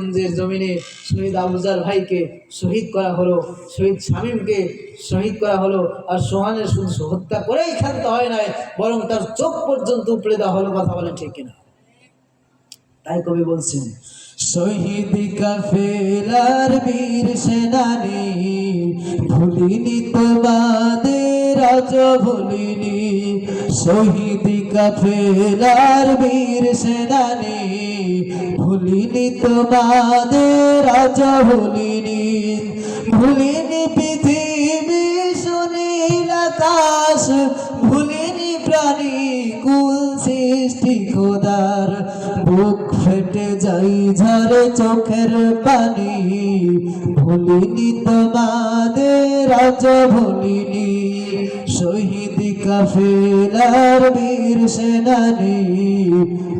নারায়ণগঞ্জের জমিনে শহীদ আফজাল ভাইকে শহীদ করা হলো, শহীদ শামীমকে শহীদ করা হলো। আর সোহানের শুধু হত্যা করেই ক্ষান্ত হয় নাই, বরং তার চোখ পর্যন্ত উপড়ে দেওয়া হলো। কথা বলেন ঠিক কিনা? তাই কবি বলছেন, শহীদ কাফেলার বীর সেনানী, ভুলিনি তোমাদের আজ ভুলিনি। শহীদ কাফেলার বীর সেনানী, ভুলিনি তোমাদের আজ ভুলিনি। ভুলিনি পৃথিবী সুনীল আকাশ, ভুলিনি প্রাণী কুল সৃষ্টি খোদার। বুক ফেটে যাই ঝরে চোখের পানি, ভুলিনি তোমাদের আজ ভুলিনি। শহীদ কাফেলার বীর সেনানী,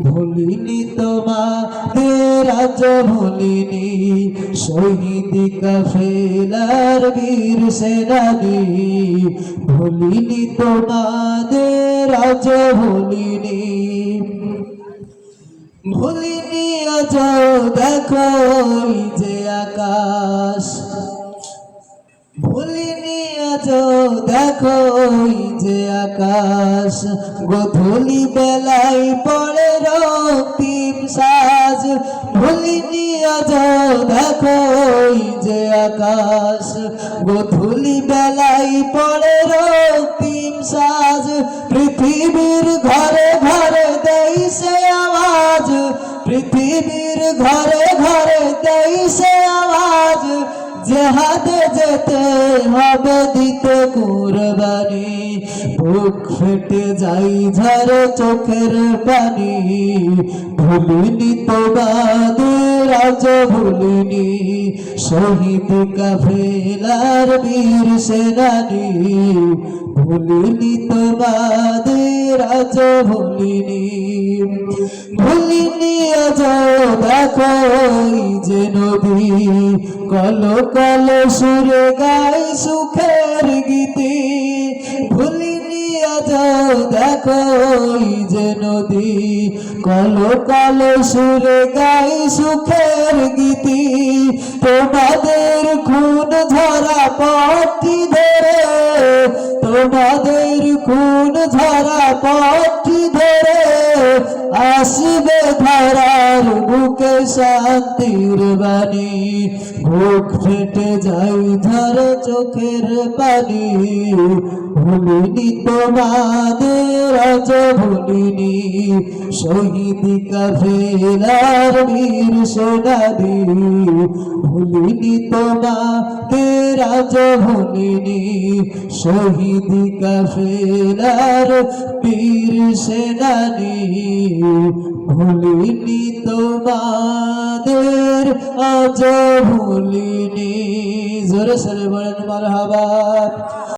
ভুলিনি তোমাদের আজ ভুলিনি। শহীদ কাফেলার বীর সেনানী, ভুলিনি তোমাদের আজ ভুলিনি। ভুলিনি আজ দেখো যে আকাশ, ভুলিনি আজ দেখো যে আকাশ। গোধূলি বেলায় পড়ে রক্তিম সাজ, ভুলিনি আজ দেখো যে আকাশ। গোধূলি বেলায় পড়ে রক্তিম সাজ, পৃথিবীর ঘরে ঘরে দেই সে আওয়াজ। পৃথিবীর ঘরে ঘরে দেই সে আওয়াজ, জেহাদে যেতে হবে দিতে কুরবানি। বুক ফেটে যাই ঝরে চোখের পানি, ভুলিনি তোমাদের আজ ভুলিনি। শহীদ কাফেলার বীর সেনানী, ভুলিনি তোমাদের আজ ভুলিনি। ভুলিনি আজ দেখো যে নদী, কল কল সুরে গাই সুখের গীতি। ভুলিনি আজ দেখো যে নদী, কল কল সুরে গাই সুখের গীতি। তোমাদের খুন ঝরা পথটি ধরে, তোমাদের খুন ঝরা পথটি ধরে, আসবে ধরার বুকে শান্তির বাণী। বুক ফেটে যাই ঝরে চোখের পানি, ভুলিনি তোমাদের আজ ভুলিনি। শহীদ কাফেলার বীর সেনানী, ভুলিনি তোমাদের আজ ভুলিনি। শহীদ কাফেলার বীর সেনানী, ভুলিনি তোমাদের আজ ভুলিনি। জোরে সরে বলেন মারহাবা।